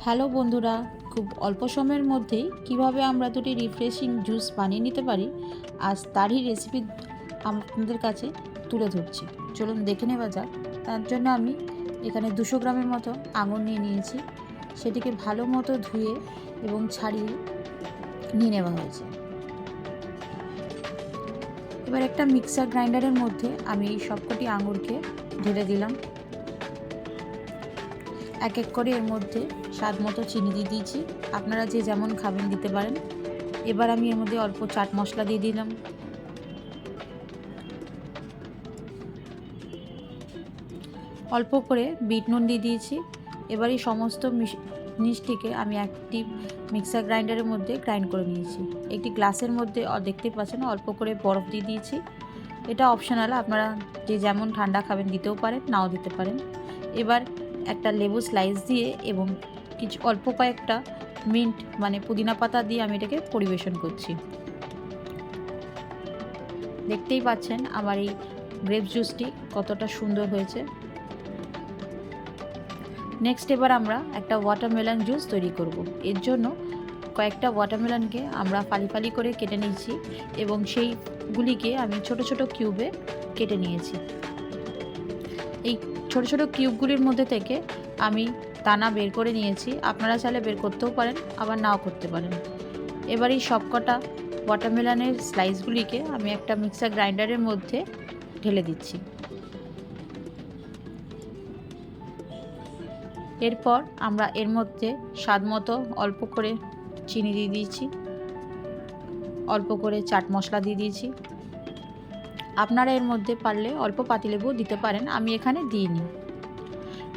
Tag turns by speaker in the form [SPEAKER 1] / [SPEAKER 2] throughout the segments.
[SPEAKER 1] Hello বন্ধুরা, খুব অল্প সময়ের মধ্যেই কিভাবে আমরা দুটি রিফ্রেশিং জুস বানিয়ে নিতে পারি আজ তারই রেসিপি আপনাদের কাছে তুলে ধরছি। চলুন দেখে নেওয়া যাক। তার জন্য আমি এখানে 200 গ্রামের মতো আঙুর নিয়ে নিয়েছি। সেটিকে ভালো মতো ধুয়ে এবং ছাড়িয়ে নিয়ে নেওয়া হয়েছে। এবার একটা মিক্সার গ্রাইন্ডারের মধ্যে আমি এই সবকটি আঙুরকে ঢেলে দিলাম। এক এক করে এর মধ্যে স্বাদ মতো চিনি দিয়ে দিয়েছি, আপনারা যে যেমন খাবেন দিতে পারেন। এবার আমি এর মধ্যে অল্প চাট মশলা দিয়ে দিলাম, অল্প করে বিট নুন দিয়ে দিয়েছি। এবার এই সমস্ত জিনিসটিকে আমি একটি মিক্সার গ্রাইন্ডারের মধ্যে গ্রাইন্ড করে নিয়েছি। একটি গ্লাসের মধ্যে দেখতে পাচ্ছেন অল্প করে বরফ দিয়ে দিয়েছি। এটা অপশনাল, আপনারা যে যেমন ঠান্ডা খাবেন দিতেও পারেন, নাও দিতে পারেন। এবার একটা লেবু স্লাইস দিয়ে এবং কিছু অল্প কয়েকটা মিন্ট মানে পুদিনা পাতা দিয়ে আমি এটাকে পরিবেশন করছি। দেখতেই পাচ্ছেন আমার এই গ্রেপ জুসটি কতটা সুন্দর হয়েছে। নেক্সট এবার আমরা একটা ওয়াটারমেলন জুস তৈরি করব। এর জন্য কয়েকটা ওয়াটারমেলনকে আমরা ফালি ফালি করে কেটে নিয়েছি এবং সেইগুলিকে আমি ছোট ছোট কিউবে কেটে নিয়েছি। এই ছোট ছোট কিউবগুলির মধ্যে থেকে আমি দানা বের করে নিয়েছি, আপনারা চাইলে বের করতেও পারেন, আবার নাও করতে পারেন। এবার এই সবকটা ওয়াটারমেলনের স্লাইসগুলিকে আমি একটা মিক্সার গ্রাইন্ডারের মধ্যে ঢেলে দিচ্ছি। এরপর আমরা এর মধ্যে স্বাদ মতো অল্প করে চিনি দিয়ে দিয়েছি, অল্প করে চাট মশলা দিয়ে দিয়েছি। আপনারা এর মধ্যে পারলে অল্প পাতিলেবু দিতে পারেন, আমি এখানে দিইনি।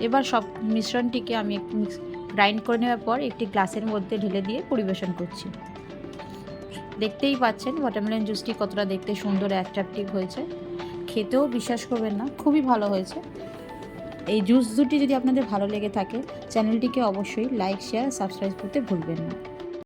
[SPEAKER 1] এবার সব মিশ্রণটিকে আমি গ্রাইন্ড করে নেওয়ার পর একটি গ্লাসের মধ্যে ঢেলে দিয়ে পরিবেশন করছি। দেখতেই পাচ্ছেন ওয়াটারমেলন জুসটি কতটা দেখতে সুন্দর অ্যাট্রাকটিভ হয়েছে। খেতেও বিশ্বাস করবেন না, খুবই ভালো হয়েছে। এই জুস দুটি যদি আপনাদের ভালো লেগে থাকে চ্যানেলটিকে অবশ্যই লাইক, শেয়ার, সাবস্ক্রাইব করতে ভুলবেন না।